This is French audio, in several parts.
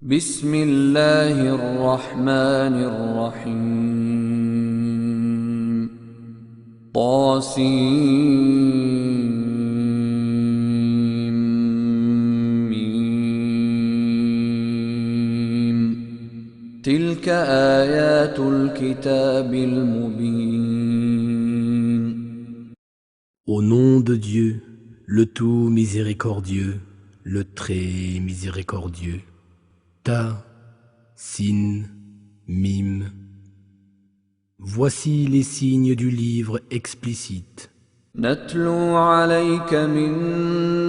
بسم الله الرحمن الرحيم طاسيم تلك آيات الكتاب المبين. Au nom de Dieu, le tout miséricordieux, le très miséricordieux. Ta, Sin, Mim. Voici les signes du livre explicite. نتلو عليك من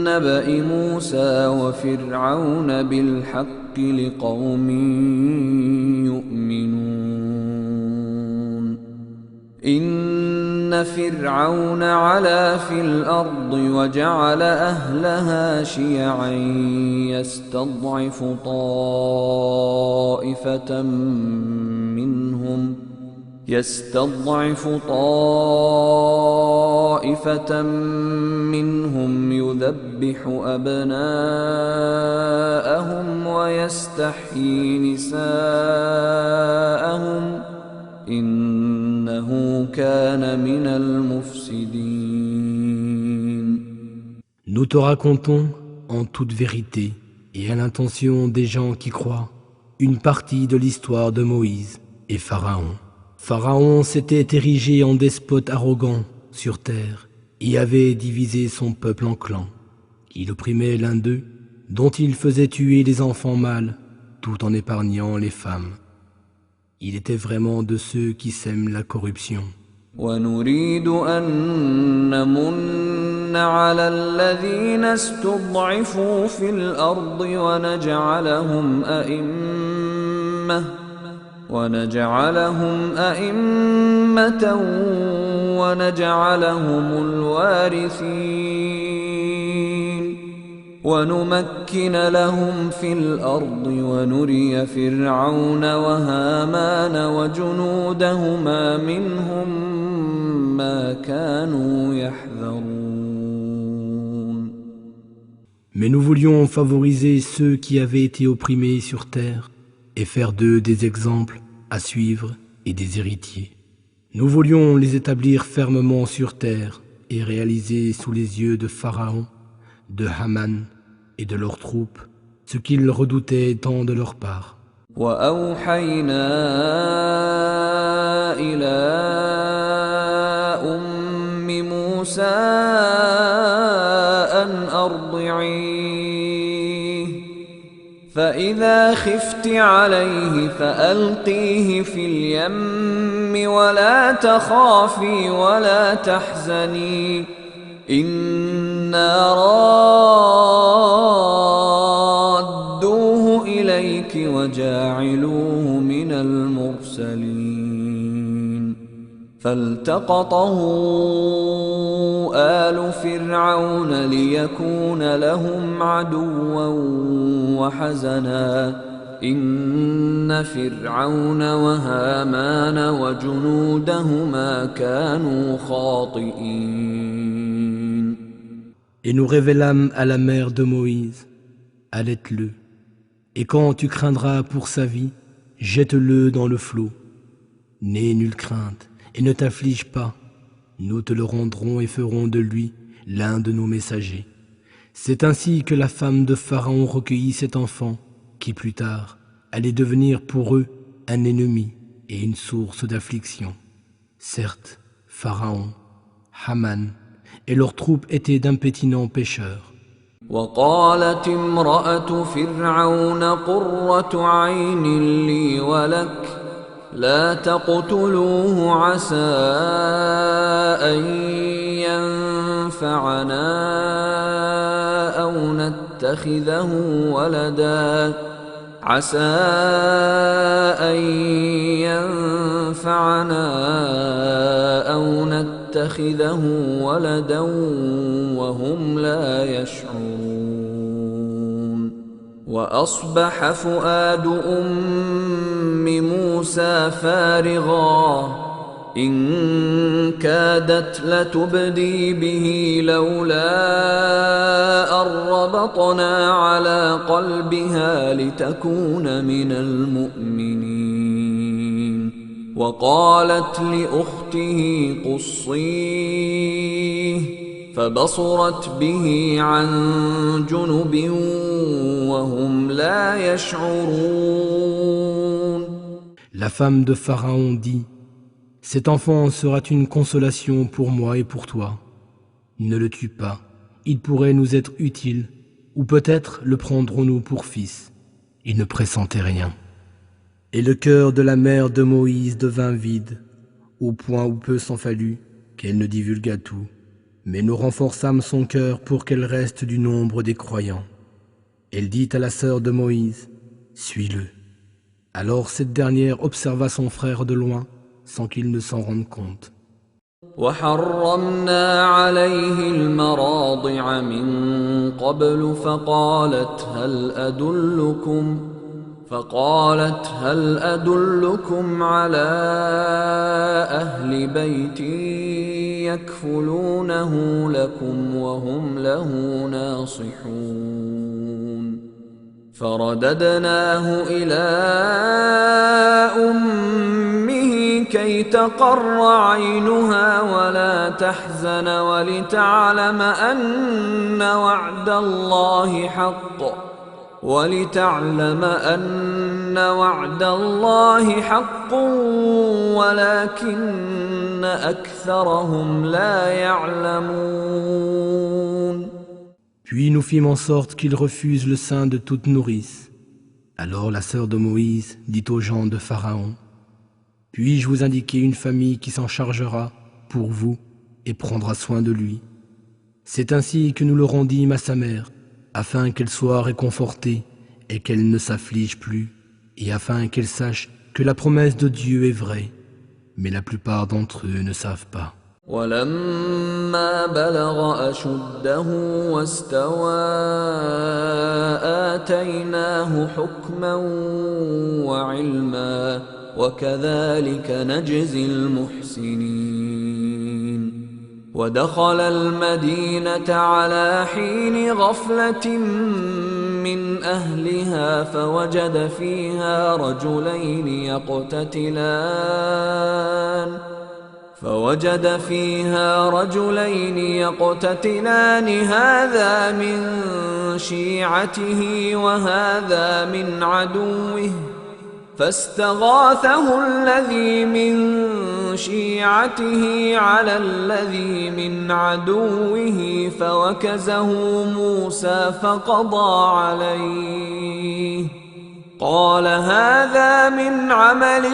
نبأ موسى وفرعون بالحق لقوم يؤمنون. إن فرعون علا في الأرض وجعل أهلها شيعا يستضعف طائفة منهم يذبح أبناءهم ويستحيي نساءهم إنه كان من المفسدين. Nous te racontons, en toute vérité et à l'intention des gens qui croient, une partie de l'histoire de Moïse et Pharaon. Pharaon s'était érigé en despote arrogant sur terre et avait divisé son peuple en clans. Il opprimait l'un d'eux, dont il faisait tuer les enfants mâles, tout en épargnant les femmes. Il était vraiment de ceux qui sèment la corruption. ونريد أن نمن على الذين استضعفوا في الأرض ونجعلهم أئمة ونجعلهم الوارثين ونمكن لهم في الأرض ونري فرعون وهامان وجنودهما منهم ما كانوا يحذرون. Mais nous voulions favoriser ceux qui avaient été opprimés sur terre et faire d'eux des exemples à suivre et des héritiers. Nous voulions les établir fermement sur terre et réaliser sous les yeux de Pharaon, de Haman et de leurs troupes ce qu'ils redoutaient tant de leur part. وأوحينا إلى أم موسى أن أرضعيه فإذا خفت عليه فألقيه في اليم ولا تخافي ولا تحزني إنا رادوه إليك وجاعلوه من المرسلين. فالتقطه آل فرعون ليكون لهم عدوا وحزنا إن فرعون وهامان وجنودهما كانوا خاطئين. Et nous révélâmes à la mère de Moïse, allaite-le, et quand tu craindras pour sa vie, jette-le dans le flot. N'aie nulle crainte, et ne t'afflige pas, nous te le rendrons et ferons de lui l'un de nos messagers. C'est ainsi que la femme de Pharaon recueillit cet enfant, qui plus tard allait devenir pour eux un ennemi et une source d'affliction. Certes, Pharaon, Haman et leurs troupes étaient d'impétinents pécheurs. وقالت امرأة فرعون قرة عين لي ولك لا تقتلوه عسى أن ينفعنا أو نتخذه ولدا وهم لا يشعرون. وأصبح فؤاد أم موسى فارغا إن كادت لتبدي به لولا أن ربطنا على قلبها لتكون من المؤمنين وقالت لأخته قصيه فبصرت به عن جنب وهم لا يشعرون. La femme de Pharaon dit: cet enfant sera une consolation pour moi et pour toi. Ne le tue pas, il pourrait nous être utile, ou peut-être le prendrons-nous pour fils. Il ne pressentait rien. Et le cœur de la mère de Moïse devint vide, au point où peu s'en fallut qu'elle ne divulgât tout. Mais nous renforçâmes son cœur pour qu'elle reste du nombre des croyants. Elle dit à la sœur de Moïse: suis-le. Alors cette dernière observa son frère de loin, sans qu'il ne s'en rende compte. وحرمنا عليه المراضع من قبل فقالت هل أدلكم على أهل بيت يكفلونه لكم وهم له ناصحون فرددناه إلى أمه كي تقر عينها ولا تحزن ولتعلم أن وعد الله حق ولكن أكثرهم لا يعلمون. Puis nous fîmes en sorte qu'il refuse le sein de toute nourrice. Alors la sœur de Moïse dit aux gens de Pharaon: puis-je vous indiquer une famille qui s'en chargera pour vous et prendra soin de lui? C'est ainsi que nous le rendîmes à sa mère, afin qu'elle soit réconfortée et qu'elle ne s'afflige plus, et afin qu'elle sache que la promesse de Dieu est vraie. Mais la plupart d'entre eux ne savent pas. ولما بلغ أشده واستوى آتيناه حكما وعلما وكذلك نجزي المحسنين ودخل المدينة على حين غفلة من أهلها فوجد فيها رجلين يقتتلان هذا من شيعته وهذا من عدوه فاستغاثه الذي من شيعته على الذي من عدوه فوكزه موسى فقضى عليه قال هذا من عمل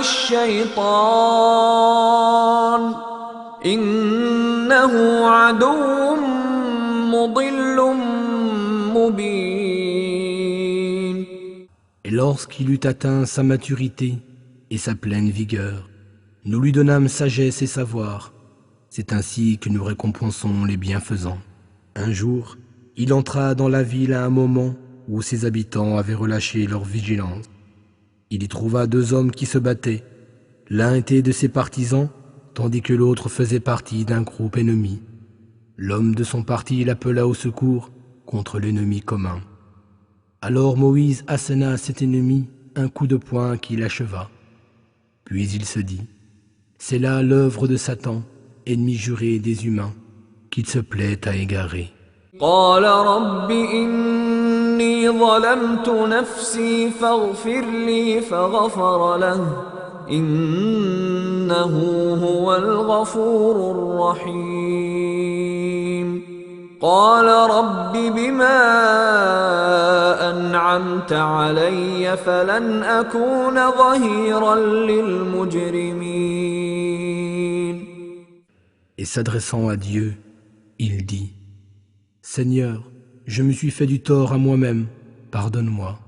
الشيطان إنه عدو مضل مبين. Et lorsqu'il eut atteint sa maturité et sa pleine vigueur, nous lui donnâmes sagesse et savoir. C'est ainsi que nous récompensons les bienfaisants. Un jour, il entra dans la ville à un moment où ses habitants avaient relâché leur vigilance. Il y trouva deux hommes qui se battaient. L'un était de ses partisans, tandis que l'autre faisait partie d'un groupe ennemi. L'homme de son parti l'appela au secours contre l'ennemi commun. Alors Moïse asséna à cet ennemi un coup de poing qui l'acheva. Puis il se dit: c'est là l'œuvre de Satan, ennemi juré des humains, qu'il se plaît à égarer. قال رب إني ظلمت نفسي فاغفر لي فغفر له إنه هو الغفور الرحيم قال رب بما أنعمت علي فلن أكون ظهيرا للمجرمين. Et s'adressant à Dieu, il dit: Seigneur, je me suis fait du tort à moi-même, pardonne-moi.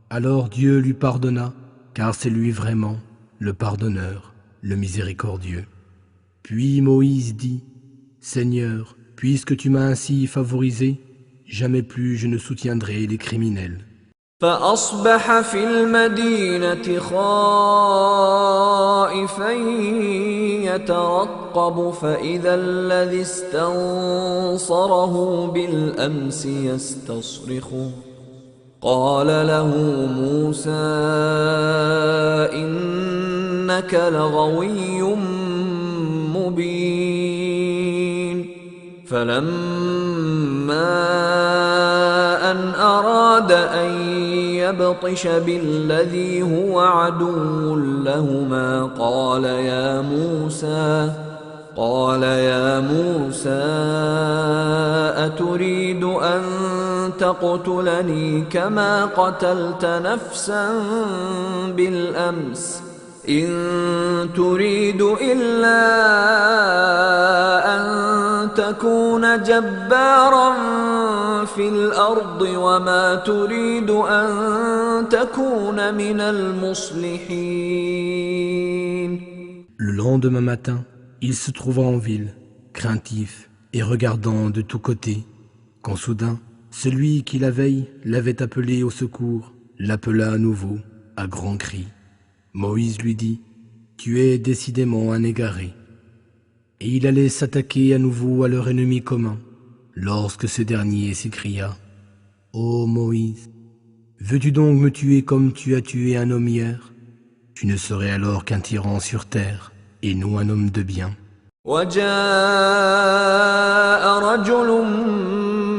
Alors Dieu lui pardonna, car c'est lui vraiment le pardonneur, le miséricordieux. Puis Moïse dit: Seigneur, puisque tu m'as ainsi favorisé, jamais plus je ne soutiendrai les criminels. فأصبح في المدينة خائفا يترقب فإذا الذي استنصره بالأمس يستصرخه قال له موسى إنك لغوي مبين فلما أن أراد أن يبطش بالذي هو عدو لهما قال يا موسى أتريد أن تقتلني كما قتلت نفسا بالأمس إن تريد إلا أن تكون جبارا في الأرض وما تريد أن تكون من المصلحين. Le lendemain matin, il se trouva en ville, craintif et regardant de tous côtés, quand soudain, celui qui la veille l'avait appelé au secours, l'appela à nouveau, à grands cris. Moïse lui dit, « Tu es décidément un égaré. » Et il allait s'attaquer à nouveau à leur ennemi commun, lorsque ce dernier s'écria, « Ô Moïse, veux-tu donc me tuer comme tu as tué un homme hier? Tu ne serais alors qu'un tyran sur terre, et non un homme de bien. » وجاء رجل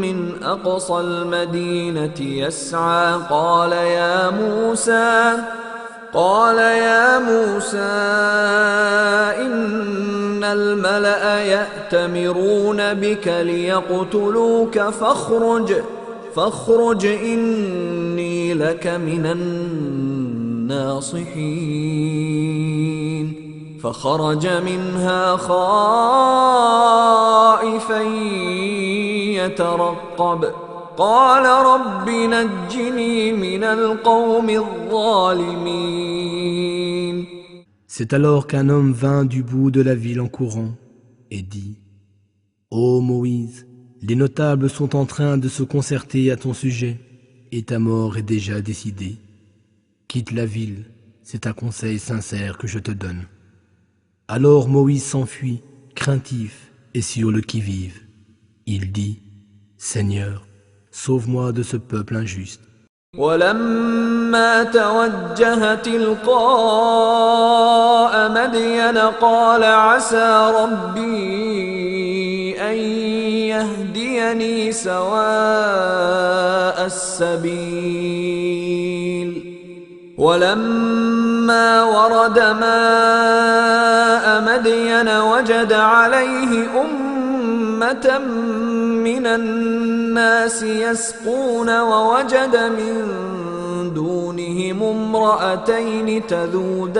من أقصى المدينة يسعى قال يا موسى إن الملأ يأتمرون بك ليقتلوك فاخرج إني لك من الناصحين فخرج منها خائفا يترقب قال رب نجني من القوم الظالمين. C'est alors qu'un homme vint du bout de la ville en courant et dit, « Ô Moïse, les notables sont en train de se concerter à ton sujet et ta mort est déjà décidée. Quitte la ville, c'est un conseil sincère que je te donne. » Alors Moïse s'enfuit, craintif et sur le qui-vive. Il dit, « Seigneur, sauve-moi de ce peuple injuste. » ولما توجه تلقاء مدين قال عسى ربي أن يهديني سواء السبيل ولما ورد ماء مدين وجد عليه أمة من الناس يسقون ووجد من دونهم امرأتين تذودان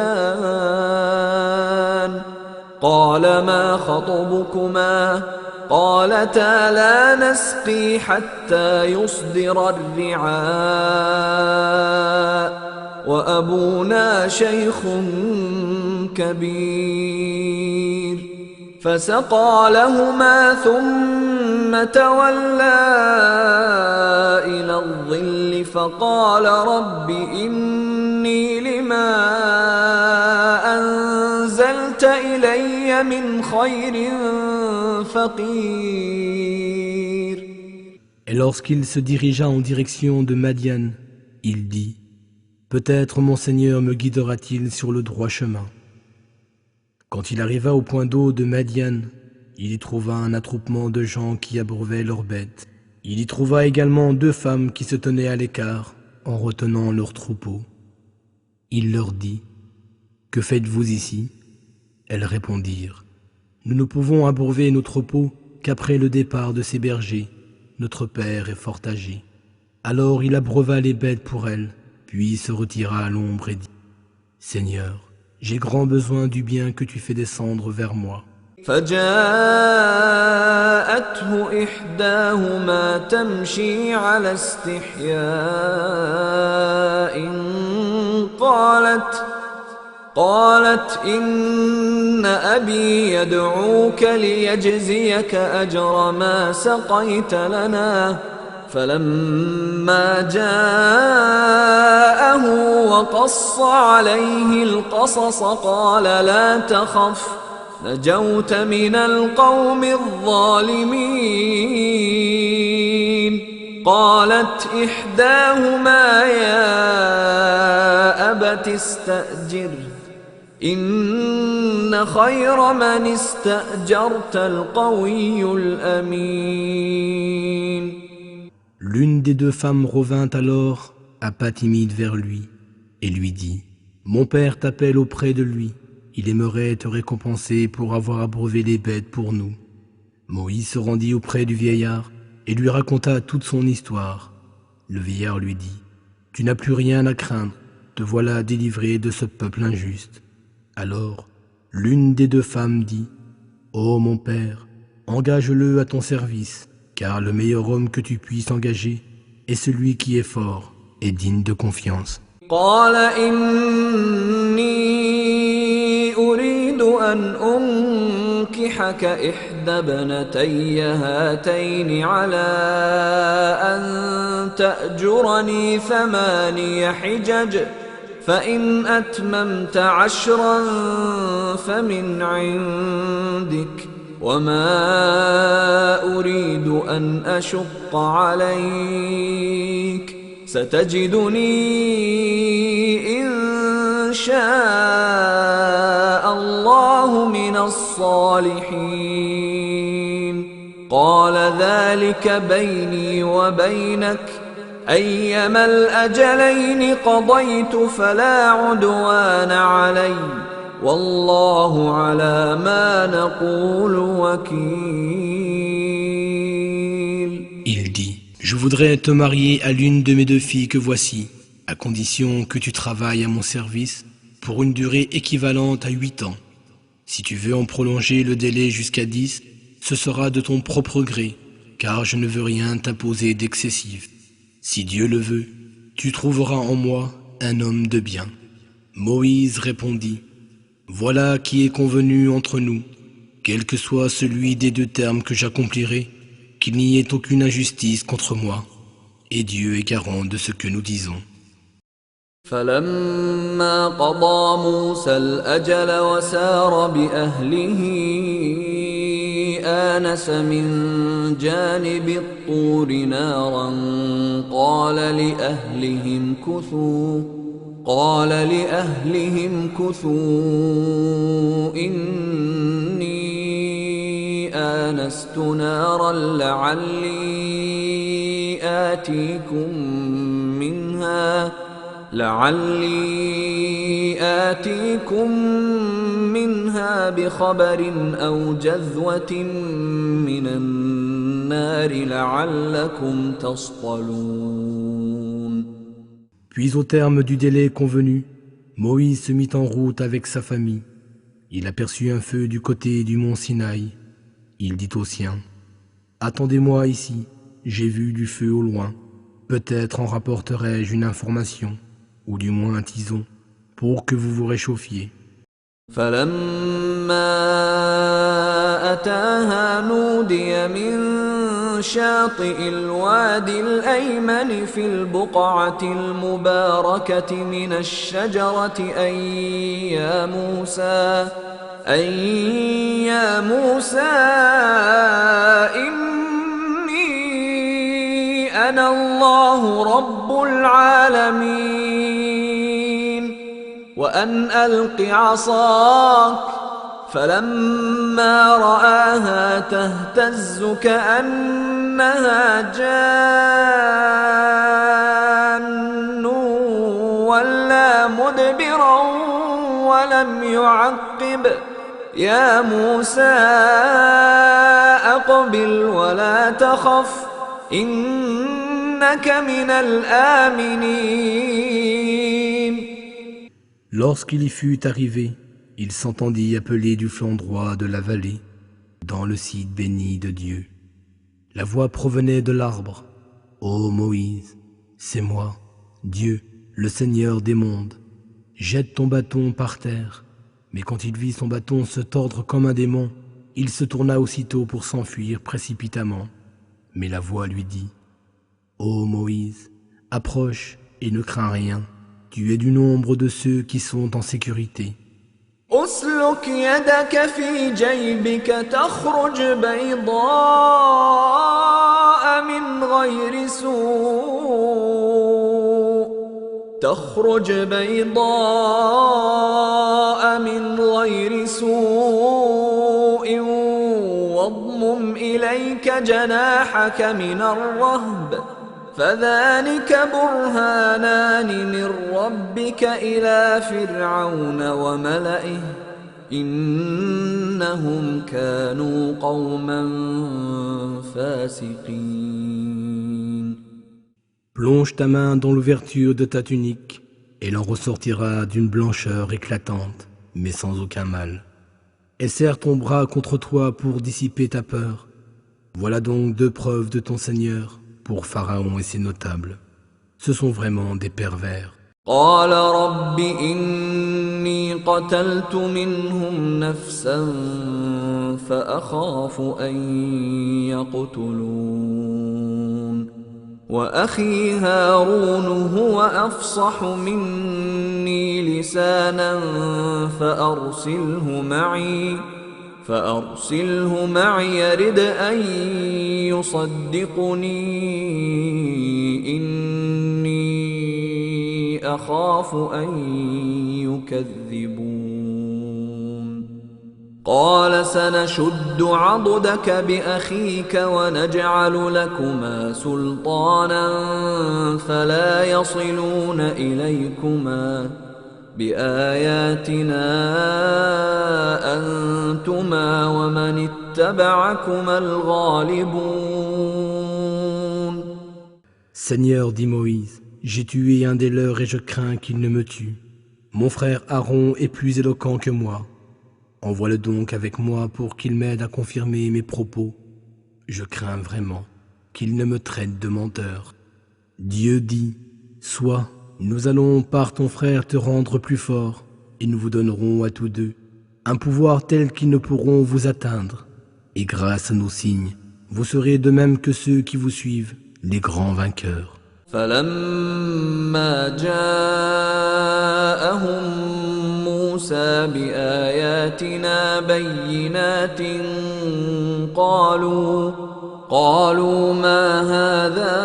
قال ما خطبكما قالتا لا نسقي حتى يصدر الرعاء وأبونا شيخ كبير فسقى لهما ثم تولى إلى الظل فقال رب إني لما أنزلت إلي من خير فقير. Et lorsqu'il se dirigea en direction de Madian, il dit, « Peut-être mon Seigneur me guidera-t-il sur le droit chemin. » Quand il arriva au point d'eau de Madian, il y trouva un attroupement de gens qui abreuvaient leurs bêtes. Il y trouva également 2 femmes qui se tenaient à l'écart en retenant leurs troupeaux. Il leur dit, « Que faites-vous ici ?» Elles répondirent, « Nous ne pouvons abreuver nos troupeaux qu'après le départ de ces bergers. Notre père est fort âgé. » Alors il abreuva les bêtes pour elles, puis se retira à l'ombre et dit, « Seigneur, j'ai grand besoin du bien que tu fais descendre vers moi. » فجاءته إحداهما تمشي على استحياء قالت إن أبي يدعوك ليجزيك أجر ما سقيت لنا فلما جاءه وقص عليه القصص قال لا تخف نجوت من القوم الظالمين قالت إحداهما يا أبت استأجره إن خير من استأجرت القوي الأمين. L'une des deux femmes revint alors, à pas timide vers lui, et lui dit « Mon père t'appelle auprès de lui, il aimerait te récompenser pour avoir abreuvé les bêtes pour nous. » Moïse se rendit auprès du vieillard et lui raconta toute son histoire. Le vieillard lui dit « Tu n'as plus rien à craindre, te voilà délivré de ce peuple injuste. » Alors, l'une des deux femmes dit « Ô mon père, engage-le à ton service, car le meilleur homme que tu puisses engager est celui qui est fort et digne de confiance. » قال إني أريد أن أنكحك إحدى ابنتي هاتين على أن تأجرني 8 حجج فإن أتممت 10 فمن عندك وما أريد أن أشق عليك ستجدني إن شاء الله من الصالحين قال ذلك بيني وبينك أيما الأجلين قضيت فلا عدوان علي والله على ما نقول وكيل. Il dit, je voudrais te marier à l'une de mes 2 filles que voici, à condition que tu travailles à mon service pour une durée équivalente à 8 ans. Si tu veux en prolonger le délai jusqu'à 10, ce sera de ton propre gré, car je ne veux rien t'imposer d'excessif. Si Dieu le veut, tu trouveras en moi un homme de bien. Moïse répondit, voilà qui est convenu entre nous, quel que soit celui des 2 termes que j'accomplirai, qu'il n'y ait aucune injustice contre moi, et Dieu est garant de ce que nous disons. فلما قضى موسى الأجل وسار بأهله آنس من جانب الطور نارا قال لأهلهم كثوا إني آنست نارا لعلي آتيكم منها بخبر أو جذوة من النار لعلكم تصطلون. Puis au terme du délai convenu, Moïse se mit en route avec sa famille. Il aperçut un feu du côté du mont Sinaï. Il dit aux siens, « Attendez-moi ici, j'ai vu du feu au loin. Peut-être en rapporterai-je une information, ou du moins un tison, pour que vous vous réchauffiez. » فلما أتاها نودي من شاطئ الوادي الأيمن في البقعة المباركة من الشجرة أن يا موسى إني أنا الله رب العالمين وأن ألق عصاك فلما رآها تهتز كأنها جان ولا مدبرا ولم يعقب يا موسى أقبل ولا تخف إنك من الآمنين. Lorsqu'il y fut arrivé, il s'entendit appeler du flanc droit de la vallée, dans le site béni de Dieu. La voix provenait de l'arbre. « Ô Moïse, c'est moi, Dieu, le Seigneur des mondes. Jette ton bâton par terre. » Mais quand il vit son bâton se tordre comme un démon, il se tourna aussitôt pour s'enfuir précipitamment. Mais la voix lui dit, Ô Moïse, approche et ne crains rien. Tu es du nombre de ceux qui sont en sécurité. أسلك يدك في جيبك تخرج بيضاء من غير سوء واضمم إليك جناحك من الرهب فذلك برهانان من ربك إلى فرعون وملئه إنهم كانوا قوما فاسقين. Plonge ta main dans l'ouverture de ta tunique, et l'en ressortira d'une blancheur éclatante, mais sans aucun mal. Et serre ton bras contre toi pour dissiper ta peur. Voilà donc 2 preuves de ton Seigneur pour Pharaon et ses notables. Ce sont vraiment des pervers. قال رب إني قتلت منهم نفسا فأخاف أن يقتلون وأخي هارون هو أفصح مني لسانا فأرسله معي يرد أن يصدقني إني أخاف أن يكذبون. قال سنشد عضدك بأخيك ونجعل لكما سلطانا فلا يصلون إليكما بآياتنا أنتما ومن اتبعكما الغالبون. Seigneur, dit Moïse, j'ai tué un des leurs et je crains qu'il ne me tue. Mon frère Aaron est plus éloquent que moi. Envoie-le donc avec moi pour qu'il m'aide à confirmer mes propos. Je crains vraiment qu'il ne me traite de menteur. Dieu dit, sois, nous allons par ton frère te rendre plus fort, et nous vous donnerons à tous deux un pouvoir tel qu'ils ne pourront vous atteindre. Et grâce à nos signes, vous serez de même que ceux qui vous suivent, les grands vainqueurs. فلما جاءهم موسى بآياتنا بينات قالوا ما هذا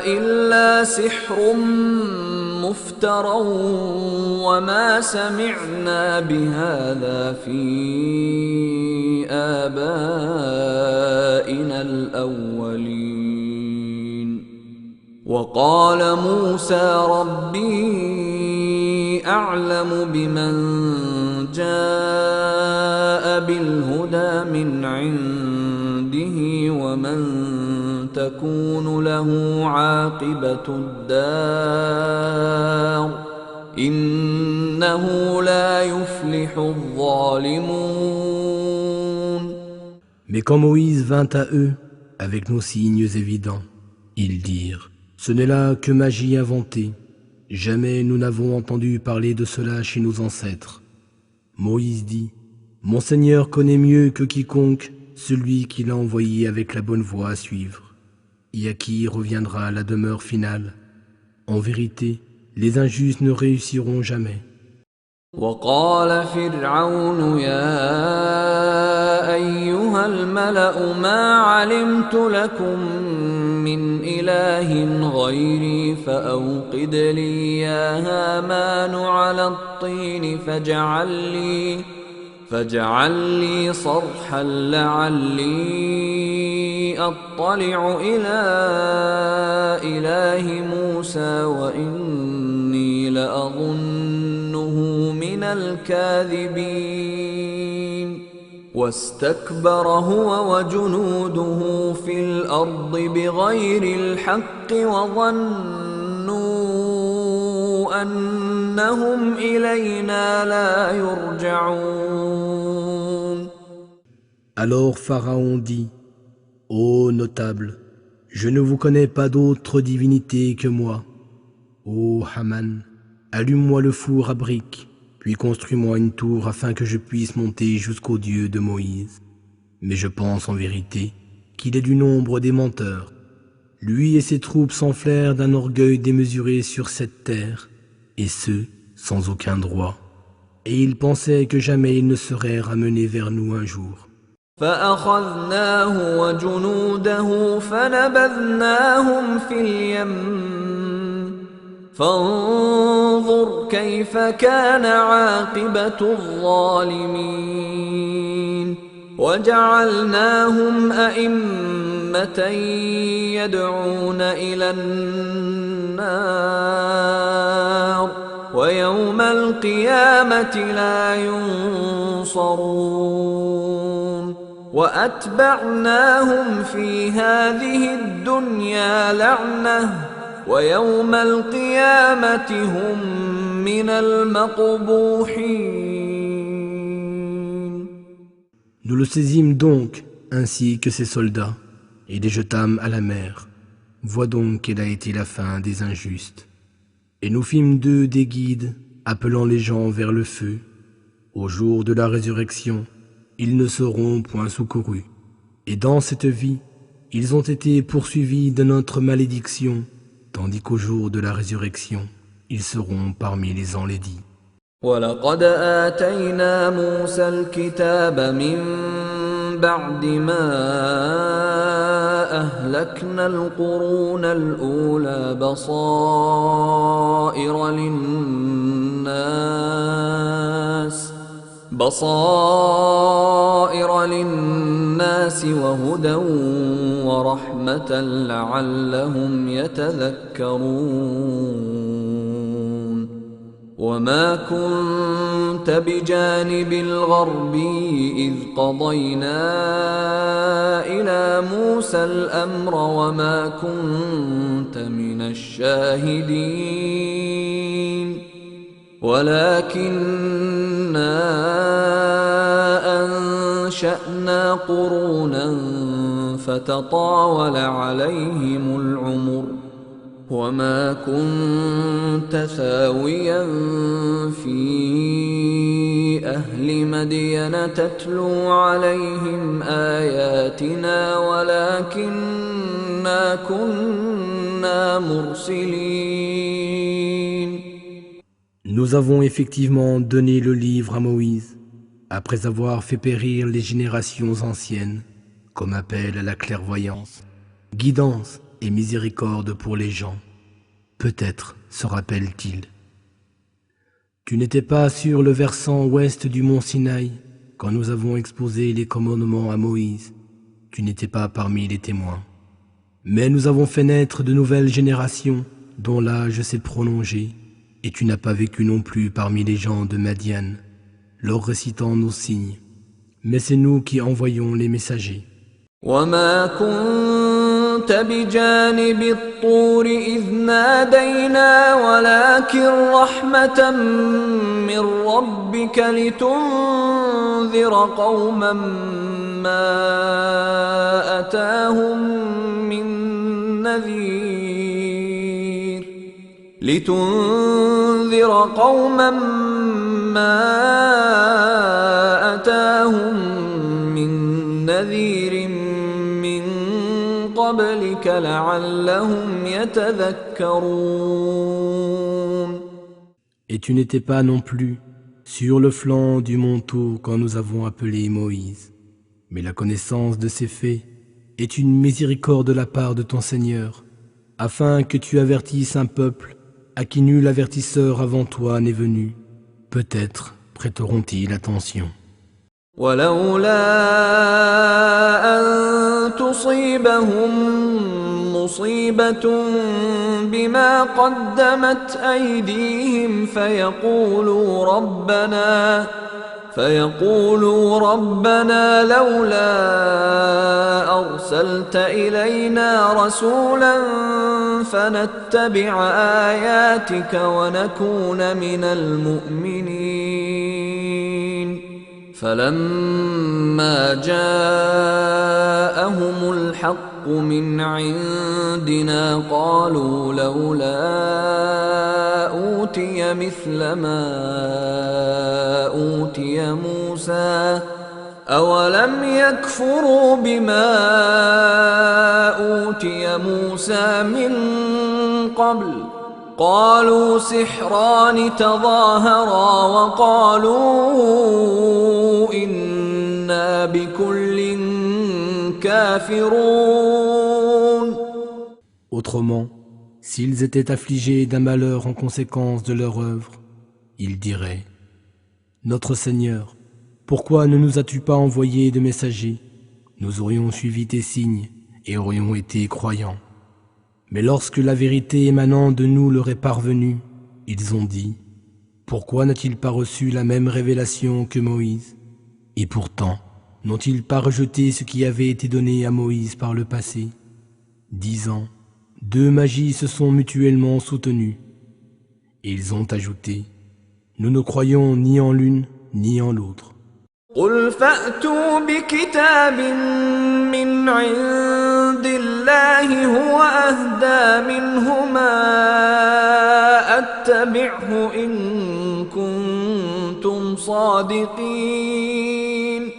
إلا سحر مفترى وما سمعنا بهذا في آبائنا الأولين. وقال موسى ربي أعلم بمن جاء بالهدى من عنده ومن تكون له عاقبة الدار إنه لا يفلح الظالمون. Mais quand Moïse vint à eux, avec nos signes évidents, ils dirent, ce n'est là que magie inventée. Jamais nous n'avons entendu parler de cela chez nos ancêtres. Moïse dit, mon Seigneur connaît mieux que quiconque celui qui l'a envoyé avec la bonne voie à suivre, et à qui reviendra la demeure finale. En vérité, les injustes ne réussiront jamais. وقال فرعون يا أيها الملأ ما علمت لكم من إله غيري فأوقد لي يا هامان على الطين فاجعل لي صرحا لعلي أطلع إلى إله موسى وإني لأظنه من الكاذبين. واستكبر هو وجنوده في الأرض بغير الحق وظنوا أنهم إلينا لا يرجعون. Alors Pharaon dit, ô notables, je ne vous connais pas d'autre divinité que moi. Ô Haman, allume-moi le four à briques, puis construis-moi une tour afin que je puisse monter jusqu'au Dieu de Moïse. Mais je pense en vérité qu'il est du nombre des menteurs. Lui et ses troupes s'enflèrent d'un orgueil démesuré sur cette terre, et ce, sans aucun droit. Et ils pensaient que jamais ils ne seraient ramenés vers nous un jour. فأخذناه وجنوده فنبذناهم في اليم فانظر كيف كان عاقبة الظالمين وجعلناهم أئمة يدعون إلى النار ويوم القيامة لا ينصرون وأتبعناهم في هذه الدنيا لعنة ويوم القيامة هم من المقبوحين. Nous le saisîmes donc, ainsi que ses soldats, et les jetâmes à la mer. Vois donc quelle a été la fin des injustes. Et nous fîmes d'eux des guides, appelant les gens vers le feu. Au jour de la résurrection, ils ne seront point secourus. Et dans cette vie, ils ont été poursuivis de notre malédiction, tandis qu'au jour de la résurrection, ils seront parmi les enlaidis. وَلَقَدْ آتَيْنَا مُوسَى الْكِتَابَ مِنْ بَعْدِ مَا أَهْلَكْنَا الْقُرُونَ الْأُولَى بَصَائِرَ لِلنَّاسِ وَهُدًى وَرَحْمَةً لَعَلَّهُمْ يَتَذَكَّرُونَ وَمَا كُنْتَ بِجَانِبِ الْغَرْبِيِّ إِذْ قَضَيْنَا إِلَى مُوسَى الْأَمْرَ وَمَا كُنْتَ مِنَ الشَّاهِدِينَ وَلَكِنَّا أَنشَأْنَا قُرُونًا فَتَطَاوَلَ عَلَيْهِمُ الْعُمُرُ وَمَا كُنْتَ ثَاوِيًا فِي أَهْلِ مَدْيَنَ تَتْلُو عَلَيْهِمْ آيَاتِنَا وَلَكِنَّا كُنَّا مُرْسِلِينَ. Nous avons effectivement donné le livre à Moïse, après avoir fait périr les générations anciennes, comme appel à la clairvoyance, guidance et miséricorde pour les gens. Peut-être se rappelle-t-il. Tu n'étais pas sur le versant ouest du mont Sinaï quand nous avons exposé les commandements à Moïse. Tu n'étais pas parmi les témoins. Mais nous avons fait naître de nouvelles générations dont l'âge s'est prolongé, et tu n'as pas vécu non plus parmi les gens de Madian, leur récitant nos signes. Mais c'est nous qui envoyons les messagers. وَمَا كُنْتَ بِجَانِبِ الطُّورِ إِذْ نَادَيْنَا وَلَكِنْ رَحْمَةً مِّن رَّبِّكَ لِتُنذِرَ قَوْمًا مَّا أَتَاهُم مِّن نَّذِيرٍ مِّن قَبْلِكَ لَعَلَّهُمْ يَتَذَكَّرُونَ. Et tu n'étais pas non plus sur le flanc du manteau quand nous avons appelé Moïse. Mais la connaissance de ces faits est une miséricorde de la part de ton Seigneur, afin que tu avertisses un peuple à qui nul avertisseur avant toi n'est venu. Peut-être prêteront-ils attention. ولولا أن تصيبهم مصيبة بما قدمت أيديهم فيقولوا ربنا لولا أرسلت إلينا رسولا فنتبع آياتك ونكون من المؤمنين فلما جاءهم الحق من عندنا قالوا لولا أوتي مثل ما أوتي موسى أولم يكفروا بما أوتي موسى من قبل قالوا سحران تظاهرا وقالوا إنا بكل كافرون. Autrement, s'ils étaient affligés d'un malheur en conséquence de leur œuvre, ils diraient : Notre Seigneur, pourquoi ne nous as-tu pas envoyé de messagers ? Nous aurions suivi tes signes et aurions été croyants. Mais lorsque la vérité émanant de nous leur est parvenue, ils ont dit : Pourquoi n'a-t-il pas reçu la même révélation que Moïse ? Et pourtant, n'ont-ils pas rejeté ce qui avait été donné à Moïse par le passé, disant : Deux magies se sont mutuellement soutenues. Et ils ont ajouté : Nous ne croyons ni en l'une ni en l'autre. قل فأتوا بكتاب من عند الله هو أهدى منهما أتبعه إن كنتم صادقين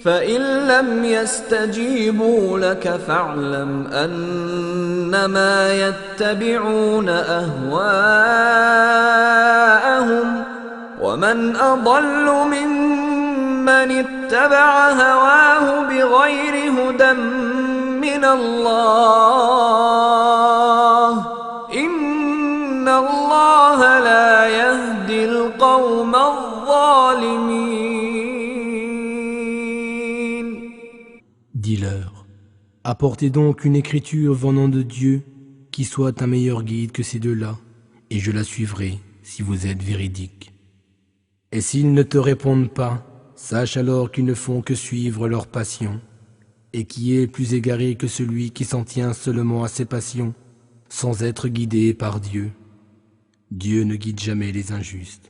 فإن لم يستجيبوا لك فاعلم أنما يتبعون أهواءهم ومن أضل ممن اتبع هواه بغير هدى من الله إن الله لا يهدي القوم الظالمين. Dis-leur, apportez donc une écriture venant de Dieu qui soit un meilleur guide que ces deux-là, et je la suivrai si vous êtes véridiques. Et s'ils ne te répondent pas, sache alors qu'ils ne font que suivre leur passion, et qui est plus égaré que celui qui s'en tient seulement à ses passions, sans être guidé par Dieu. Dieu ne guide jamais les injustes.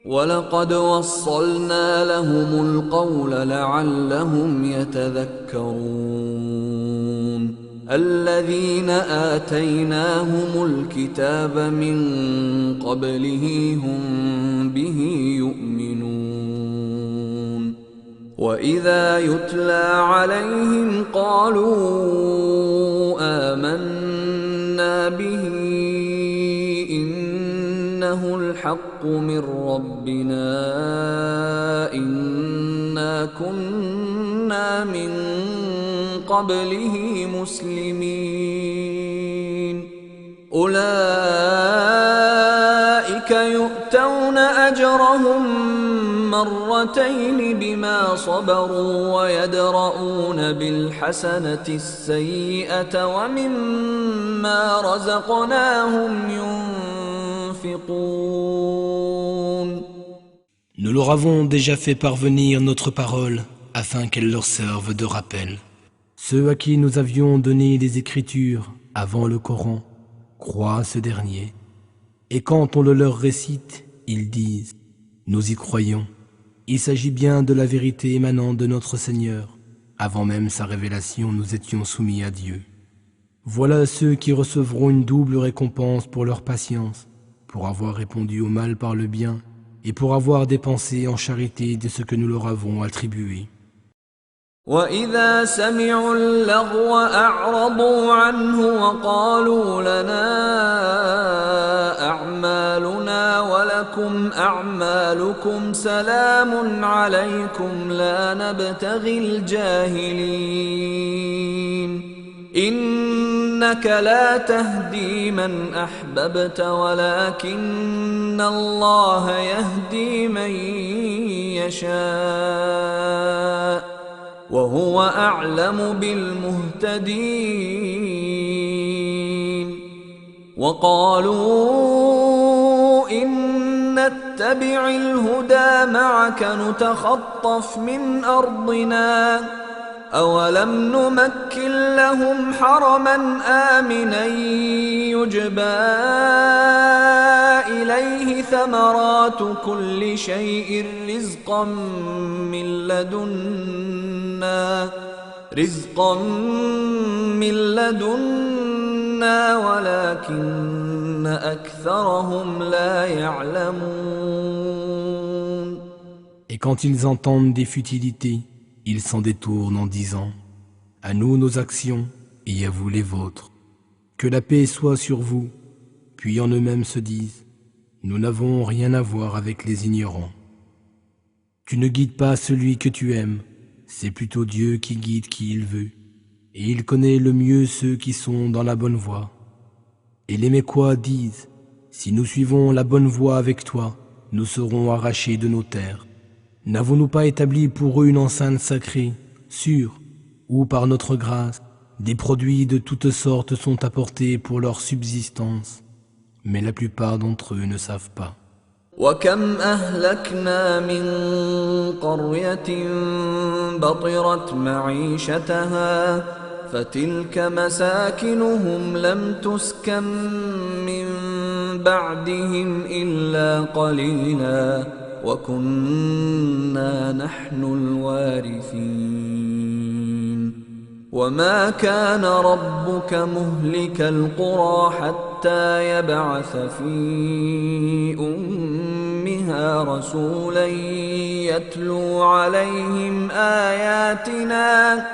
وَلَقَدْ وَصَّلْنَا لَهُمُ الْقَوْلَ لَعَلَّهُمْ يَتَذَكَّرُونَ الَّذِينَ آتَيْنَاهُمُ الْكِتَابَ مِنْ قَبْلِهِ هُمْ بِهِ يُؤْمِنُونَ وَإِذَا يُتْلَى عَلَيْهِمْ قَالُوا آمَنَّا بِهِ إِنَّهُ الْحَقُّ مِنْ رَبِّنَا إِنَّا كُنَّا مِنْ قبله مسلمين أولئك يؤتون أجرهم مرتين بما صبروا ويدرؤون بالحسنة السيئة ومما رزقناهم ينفقون. Nous leur avons déjà fait parvenir notre parole afin qu'elle leur serve de rappel. Ceux à qui nous avions donné les Écritures avant le Coran croient à ce dernier. Et quand on le leur récite, ils disent : Nous y croyons. Il s'agit bien de la vérité émanant de notre Seigneur. Avant même sa révélation, nous étions soumis à Dieu. Voilà ceux qui recevront une double récompense pour leur patience, pour avoir répondu au mal par le bien et pour avoir dépensé en charité de ce que nous leur avons attribué. وَإِذَا سَمِعُوا اللَّغْوَ أَعْرَضُوا عَنْهُ وَقَالُوا لَنَا أَعْمَالُنَا وَلَكُمْ أَعْمَالُكُمْ سَلَامٌ عَلَيْكُمْ لَا نَبْتَغِي الْجَاهِلِينَ إِنَّكَ لَا تَهْدِي مَنْ أَحْبَبْتَ وَلَكِنَّ اللَّهَ يَهْدِي مَنْ يَشَاءُ وهو أعلم بالمهتدين وقالوا إن نتبع الهدى معك نتخطف من أرضنا أولم نمكن لهم حرما آمنا يجبى إليه ثمرات كل شيء رزقا من لدنا ولكن أكثرهم لا يعلمون. Et quand ils entendent des futilités, ils s'en détournent en disant « À nous nos actions et à vous les vôtres. Que la paix soit sur vous. » Puis en eux-mêmes se disent « Nous n'avons rien à voir avec les ignorants. » Tu ne guides pas celui que tu aimes, c'est plutôt Dieu qui guide qui il veut, et il connaît le mieux ceux qui sont dans la bonne voie. Et les Mécois disent « Si nous suivons la bonne voie avec toi, nous serons arrachés de nos terres. N'avons-nous pas établi pour eux une enceinte sacrée, sûre, où par notre grâce, des produits de toutes sortes sont apportés pour leur subsistance, mais la plupart d'entre eux ne savent pas. » وكم أهلكنا من قرية بطرت معيشتها فتلك مساكنهم لم تسكن من بعدهم إلا قليلا وكنا نحن الوارثين وما كان ربك مهلك القرى حتى يبعث في أمها رسولا يتلو عليهم آياتنا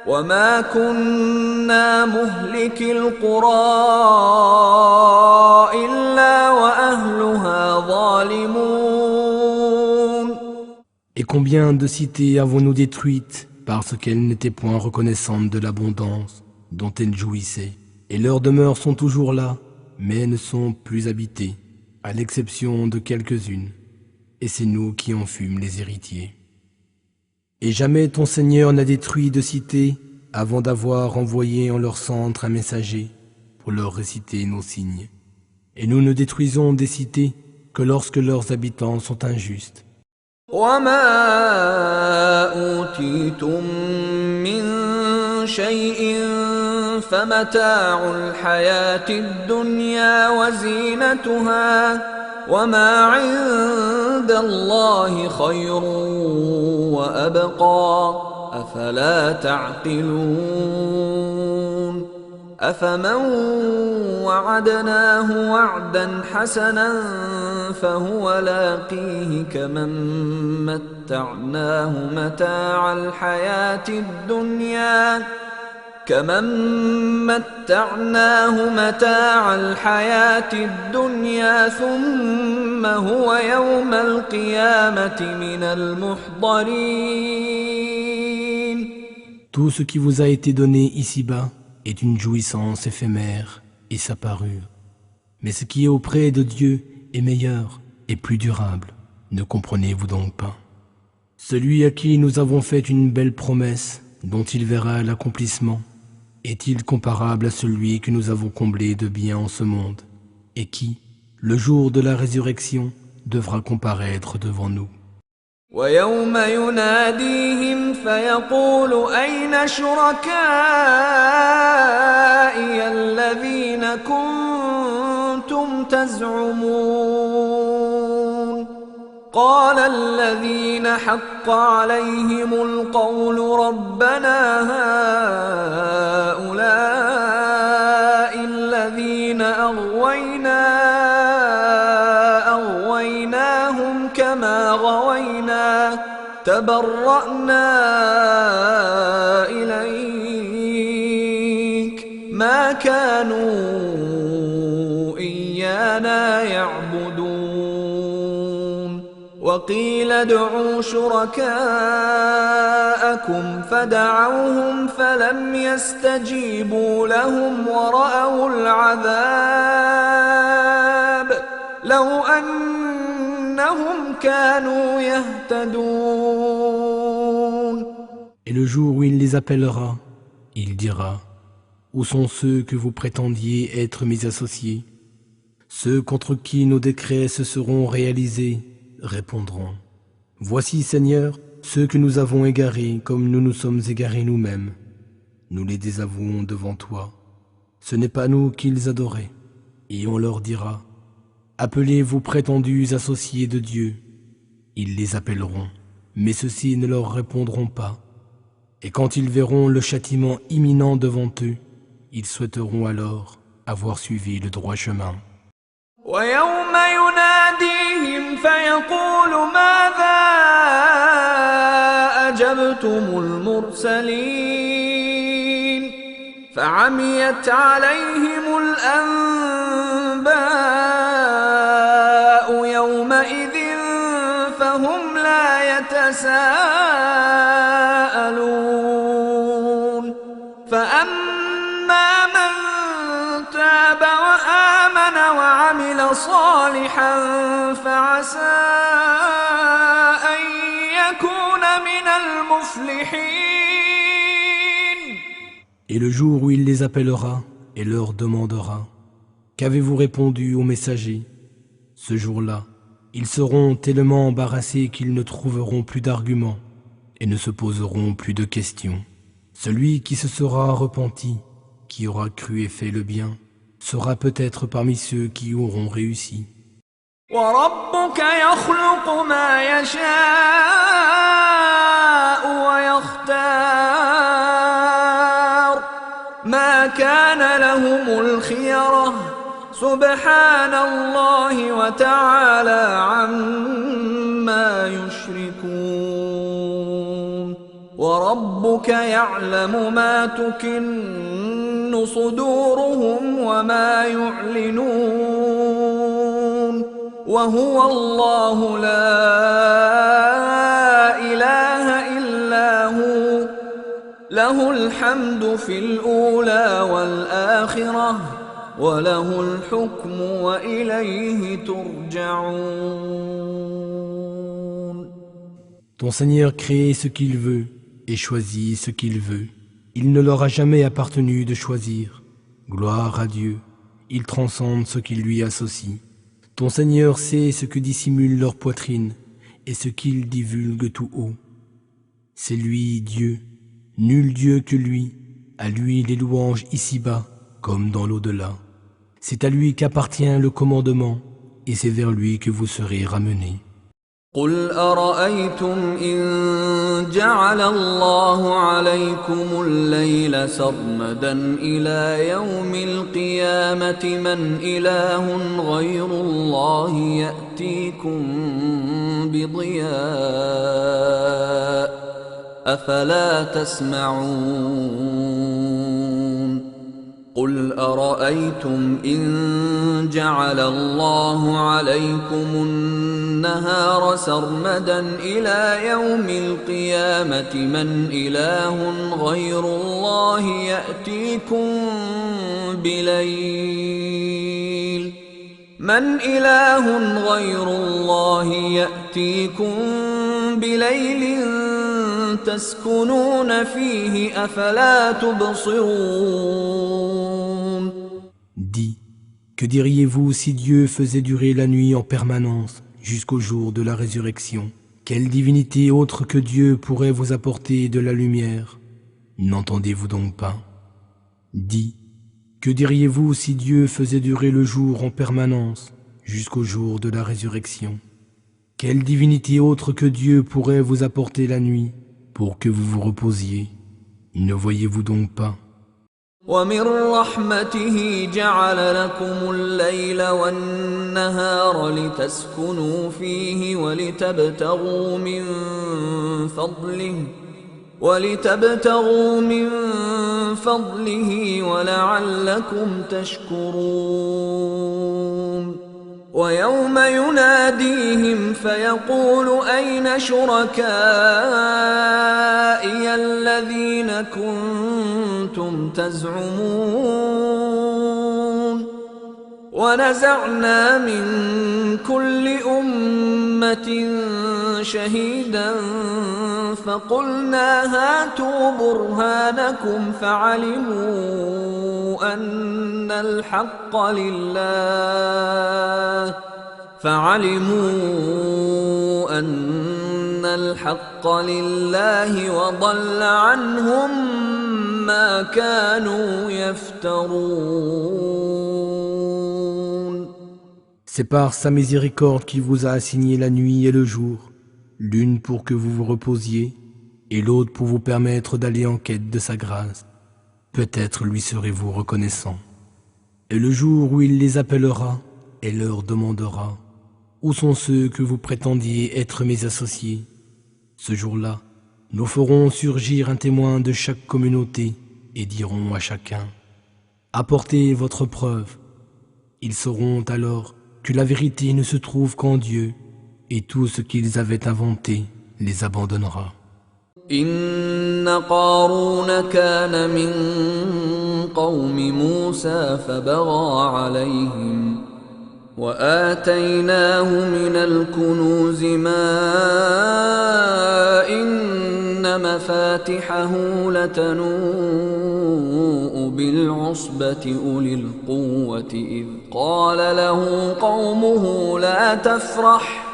وما كنا مهلك القرى إلا وأهلها ظالمون. Et combien de cités avons-nous détruites parce qu'elles n'étaient point reconnaissantes de l'abondance dont elles jouissaient. Et leurs demeures sont toujours là, mais ne sont plus habitées, à l'exception de quelques-unes. Et c'est nous qui en fûmes les héritiers. Et jamais ton Seigneur n'a détruit de cité avant d'avoir envoyé en leur centre un messager pour leur réciter nos signes. Et nous ne détruisons des cités que lorsque leurs habitants sont injustes. وما أوتيتم من شيء فمتاع الحياة الدنيا وزينتها وما عند الله خير وأبقى أفلا تعقلون أفمن وعدناه وعدا حسنا فهو لاقيه كمن متعناه متاع الحياة الدنيا ثم هو يوم القيامة من المحضرين. Tout ce qui vous a été donné ici-bas est une jouissance éphémère et sa parure. Mais ce qui est auprès de Dieu est meilleur et plus durable. Ne comprenez-vous donc pas? Celui à qui nous avons fait une belle promesse, dont il verra l'accomplissement, est-il comparable à celui que nous avons comblé de bien en ce monde, et qui, le jour de la résurrection, devra comparaître devant nous? ويوم يناديهم فيقول أين شركائي الذين كنتم تزعمون قال الذين حق عليهم القول ربنا هؤلاء الذين أغويناهم كما غوينا تبرأنا إليك ما كانوا إيانا يعبدون وقيل ادعوا شركاءكم فدعوهم فلم يستجيبوا لهم ورأوا العذاب لو أنهم كانوا يهتدون. Et le jour où il les appellera, il dira: Où sont ceux que vous prétendiez être mes associés? Ceux contre qui nos décrets se seront réalisés répondront: Voici, Seigneur, ceux que nous avons égarés comme nous nous sommes égarés nous-mêmes. Nous les désavouons devant toi. Ce n'est pas nous qu'ils adoraient. Et on leur dira: Appelez vos prétendus associés de Dieu. Ils les appelleront, mais ceux-ci ne leur répondront pas. Et quand ils verront le châtiment imminent devant eux, ils souhaiteront alors avoir suivi le droit chemin. ويوم يناديهم فيقول ماذا المرسلين فعميت عليهم الأنباء يومئذ فهم لا يتساءلون فأما من تاب وآمن وعمل صالحا فعسى أن يكون من المفلحين. Et le jour où il les appellera et leur demandera « Qu'avez-vous répondu aux messagers ?» Ce jour-là, ils seront tellement embarrassés qu'ils ne trouveront plus d'arguments et ne se poseront plus de questions. Celui qui se sera repenti, qui aura cru et fait le bien, sera peut-être parmi ceux qui auront réussi. وَرَبُّكَ يَخْلُقُ مَا يَشَاءُ وَيَخْتَارُ مَا كَانَ لَهُمُ الْخِيَرَةُ سُبْحَانَ اللَّهِ وَتَعَالَى عَمَّا يُشْرِكُونَ وَرَبُّكَ يَعْلَمُ مَا تُكِنُّ صُدُورُهُمْ وَمَا يُعْلِنُونَ وَهُوَ اللَّهُ لَا إِلَٰهَ إِلَّا هُوَ لَهُ الْحَمْدُ فِي الْأُولَى وَالْآخِرَةِ وَلَهُ الْحُكْمُ وَإِلَيْهِ تُرْجَعُونَ. Ton Seigneur crée ce qu'il veut et choisit ce qu'il veut. Il ne leur a jamais appartenu de choisir. Gloire à Dieu, il transcende ce qui lui associe. Ton Seigneur sait ce que dissimule leur poitrine et ce qu'ils divulguent tout haut. C'est lui Dieu, nul Dieu que lui, à lui les louanges ici-bas comme dans l'au-delà. C'est à lui qu'appartient le commandement et c'est vers lui que vous serez ramenés. قُلْ أَرَأَيْتُمْ إِن جَعَلَ اللَّهُ عَلَيْكُمُ اللَّيْلَ سَرْمَدًا إِلَى يَوْمِ الْقِيَامَةِ مَنْ إِلَٰهٌ غَيْرُ اللَّهِ يَأْتِيكُم بِضِيَاءٍ أَفَلَا تَسْمَعُونَ قُلْ أَرَأَيْتُمْ إِن جَعَلَ اللَّهُ عَلَيْكُمُ النَّهَارَ سَرْمَدًا إِلَى يَوْمِ الْقِيَامَةِ مَنْ إِلَٰهٌ غَيْرُ اللَّهِ يَأْتِيكُم بِلَيْلٍ تَسْكُنُونَ فِيهِ أَفَلَا تُبْصِرُونَ. Dis, que diriez-vous si Dieu faisait durer la nuit en permanence jusqu'au jour de la résurrection? Quelle divinité autre que Dieu pourrait vous apporter de la lumière? N'entendez-vous donc pas? Dis, que diriez-vous si Dieu faisait durer le jour en permanence jusqu'au jour de la résurrection? Quelle divinité autre que Dieu pourrait vous apporter la nuit pour que vous vous reposiez? Ne voyez-vous donc pas? وَمِن رَّحْمَتِهِ جَعَلَ لَكُمُ اللَّيْلَ وَالنَّهَارَ لِتَسْكُنُوا فِيهِ وَلِتَبْتَغُوا مِن فَضْلِهِ وَلَعَلَّكُمْ تَشْكُرُونَ. وَيَوْمَ يُنَادِيهِمْ فَيَقُولُ أَيْنَ شُرَكَائِيَ الَّذِينَ كُنتُمْ تَزْعُمُونَ وَنَزَعْنَا مِن كُلِّ أُمَّةٍ شَهِيدًا فَقُلْنَا هَاتُوا بُرْهَانَكُمْ فَعَلِمُوا أَنَّ الْحَقَّ لِلَّهِ وَضَلَّ عَنْهُم مَّا كَانُوا يَفْتَرُونَ. C'est par sa miséricorde qui vous a assigné la nuit et le jour, l'une pour que vous vous reposiez et l'autre pour vous permettre d'aller en quête de sa grâce. Peut-être lui serez-vous reconnaissant. Et le jour où il les appellera et leur demandera « Où sont ceux que vous prétendiez être mes associés ?» Ce jour-là, Nous ferons surgir un témoin de chaque communauté et dirons à chacun « Apportez votre preuve ». Ils sauront alors que la vérité ne se trouve qu'en Dieu et tout ce qu'ils avaient inventé les abandonnera. إن قارون كان من قوم موسى فبغى عليهم وآتيناه من الكنوز ما إن مفاتحه لتنوء بالعصبة أولي القوة إذ قال له قومه لا تفرح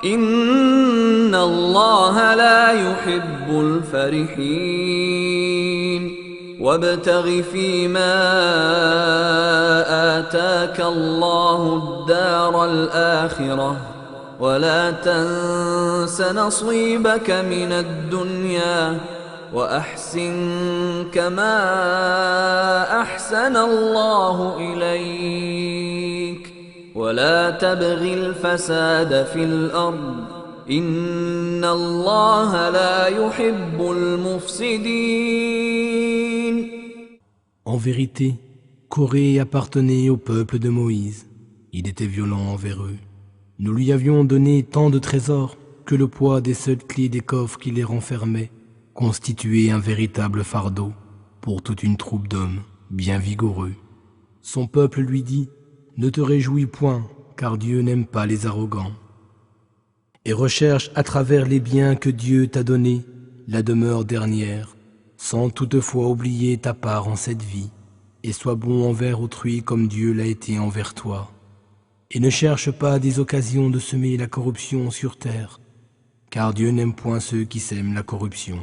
إن الله لا يحب الفرحين وابتغ فيما آتاك الله الدار الآخرة ولا تنس نصيبك من الدنيا وأحسن كما أحسن الله إليك ولا تبغ الفساد في الأرض إن الله لا يحب المفسدين. En vérité, Corée appartenait au peuple de Moïse. Il était violent envers eux. Nous lui avions donné tant de trésors que le poids des seules clés des coffres qui les renfermaient constituait un véritable fardeau pour toute une troupe d'hommes bien vigoureux. Son peuple lui dit « Ne te réjouis point, car Dieu n'aime pas les arrogants. Et recherche à travers les biens que Dieu t'a donnés la demeure dernière, sans toutefois oublier ta part en cette vie, et sois bon envers autrui comme Dieu l'a été envers toi. Et ne cherche pas des occasions de semer la corruption sur terre, car Dieu n'aime point ceux qui sèment la corruption. »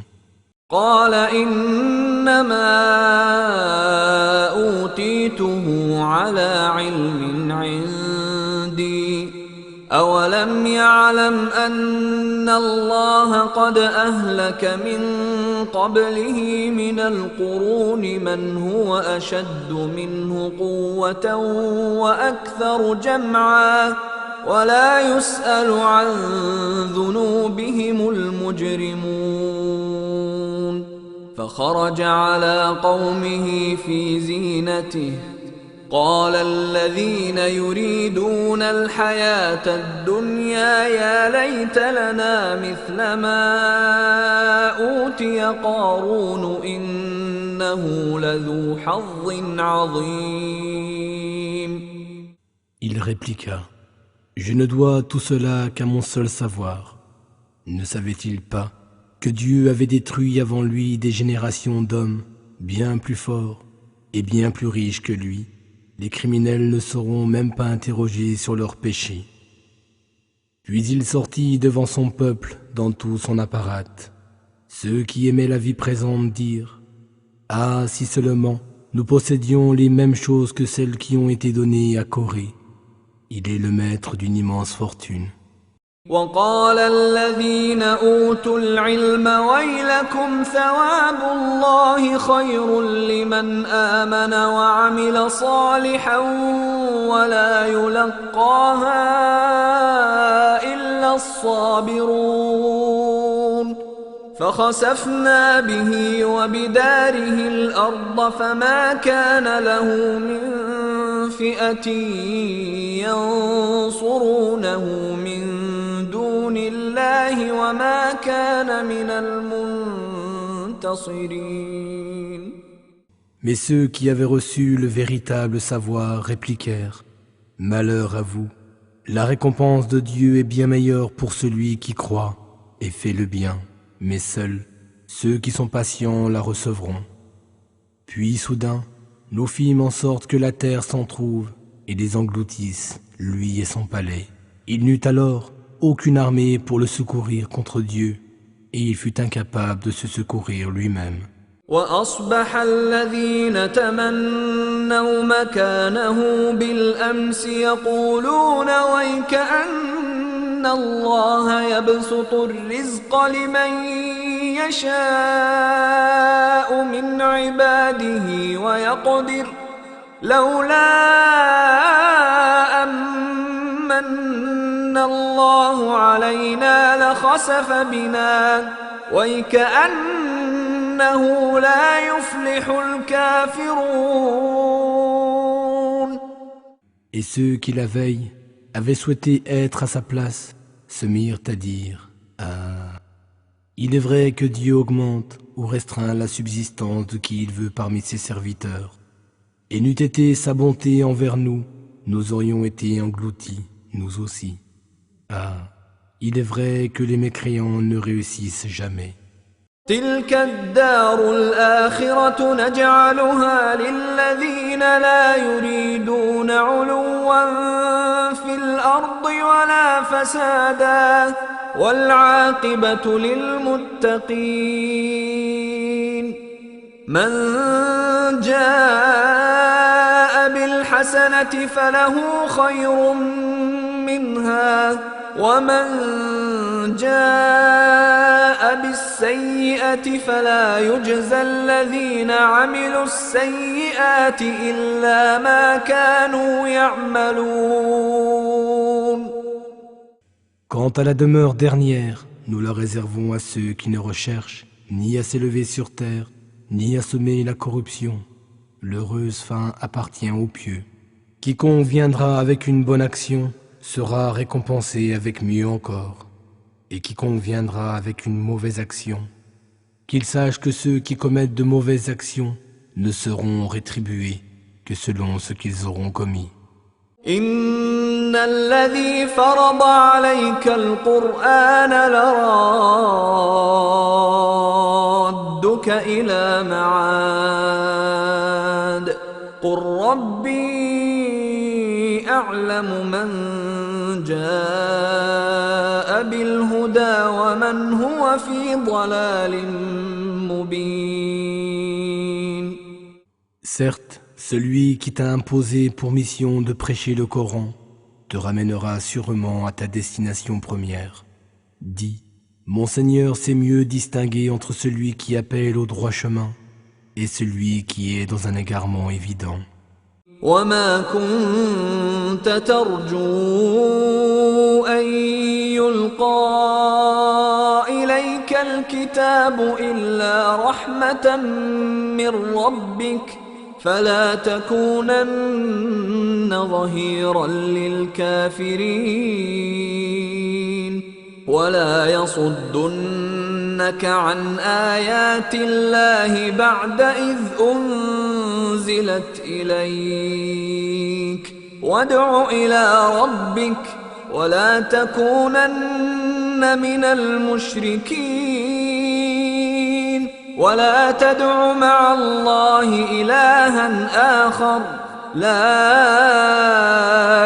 قال إنما أوتيته على علم عندي أولم يعلم أن الله قد أهلك من قبله من القرون من هو أشد منه قوة وأكثر جمعا ولا يسأل عن ذنوبهم المجرمون فخرج على قومه في زينته قال الذين يريدون الحياة الدنيا يا ليت لنا مثل ما أوتي قارون إنه لذو حظ عظيم. Il répliqua « Je ne dois tout cela qu'à mon seul savoir. Ne savait-il pas que Dieu avait détruit avant lui des générations d'hommes bien plus forts et bien plus riches que lui? Les criminels ne seront même pas interrogés sur leurs péchés. » Puis il sortit devant son peuple dans tout son apparat. Ceux qui aimaient la vie présente dirent « Ah, si seulement nous possédions les mêmes choses que celles qui ont été données à Corée. Il est le maître d'une immense fortune. » وقال الذين أوتوا العلم ويلكم ثواب الله خير لمن آمن وعمل صالحا ولا يلقاها إلا الصابرون فخسفنا به وبداره الأرض فما كان له من فئة ينصرونه من دون الله وما كان من المنتصرين. Mais ceux qui avaient reçu le véritable savoir répliquèrent « Malheur à vous, la récompense de Dieu est bien meilleure pour celui qui croit et fait le bien, mais seuls ceux qui sont patients la recevront. » Puis soudain, nous fîmes en sorte que la terre s'en trouve et les engloutisse, lui et son palais. Il n'eut alors aucune armée pour le secourir contre Dieu, et il fut incapable de se secourir lui-même. وأصبح الذين تمنوا مكانه بالأمس يقولون ويكأن الله يبسط الرزق لمن يشاء من عباده ويقدر لولا أمن الله علينا لخسف بنا وَيْكَأَنَّهُ لَا يُفْلِحُ الْكَافِرُونَ. Et ceux qui la veille avaient souhaité être à sa place se mirent à dire: Ah, il est vrai que Dieu augmente ou restreint la subsistance de qui il veut parmi ses serviteurs. Et n'eût été sa bonté envers nous, nous aurions été engloutis, nous aussi. Ah, il est vrai que les mécréants ne réussissent jamais. تلك الدار الآخرة نجعلها للذين لا يريدون علوا في الأرض ولا فسادا والعاقبة للمتقين من جاء بالحسنة فله خير منها ومن جاء بالسيئة فلا يجزى الذين عملوا السيئات إلا ما كانوا يعملون. Quant à la demeure dernière, nous la réservons à ceux qui ne recherchent ni à s'élever sur terre, ni à semer la corruption. L'heureuse fin appartient aux pieux. Quiconque viendra avec une bonne action sera récompensé avec mieux encore. Et quiconque viendra avec une mauvaise action, qu'il sache que ceux qui commettent de mauvaises actions ne seront rétribués que selon ce qu'ils auront commis. إن الذي فرض عليك القرآن لرادك إلى معاد قل ربي أعلم من جاء بالهدى ومن هو في ضلال مبين. Certes, celui qui t'a imposé pour mission de prêcher le Coran te ramènera sûrement à ta destination première. Dis, mon Seigneur sait mieux distinguer entre celui qui appelle au droit chemin et celui qui est dans un égarement évident. وما كنت ترجو أن يلقى إليك الكتاب إلا رحمة من ربك فلا تكونن ظهيرا للكافرين ولا يصدنك عن آيات الله بعد إذ أنزلت إليك وادع إلى ربك ولا تكونن من المشركين ولا تدع مع الله إلها آخر لا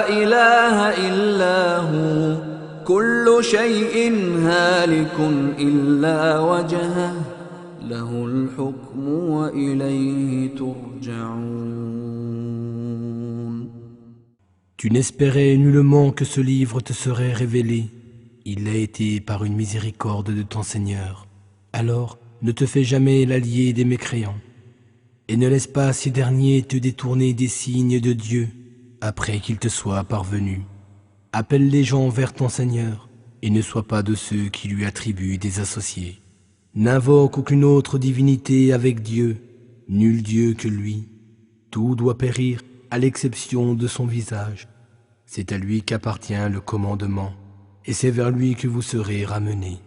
إله إلا هو كل شيء هالك إلا وجهه له الحكم وإليه ترجعون. Tu n'espérais nullement que ce livre te serait révélé. Il l'a été par une miséricorde de ton Seigneur. Alors, ne te fais jamais l'allié des mécréants. Et ne laisse pas ces derniers te détourner des signes de Dieu après qu'il te soit parvenu. Appelle les gens vers ton Seigneur et ne sois pas de ceux qui lui attribuent des associés. N'invoque aucune autre divinité avec Dieu, nul Dieu que lui. Tout doit périr à l'exception de son visage. C'est à lui qu'appartient le commandement et c'est vers lui que vous serez ramenés.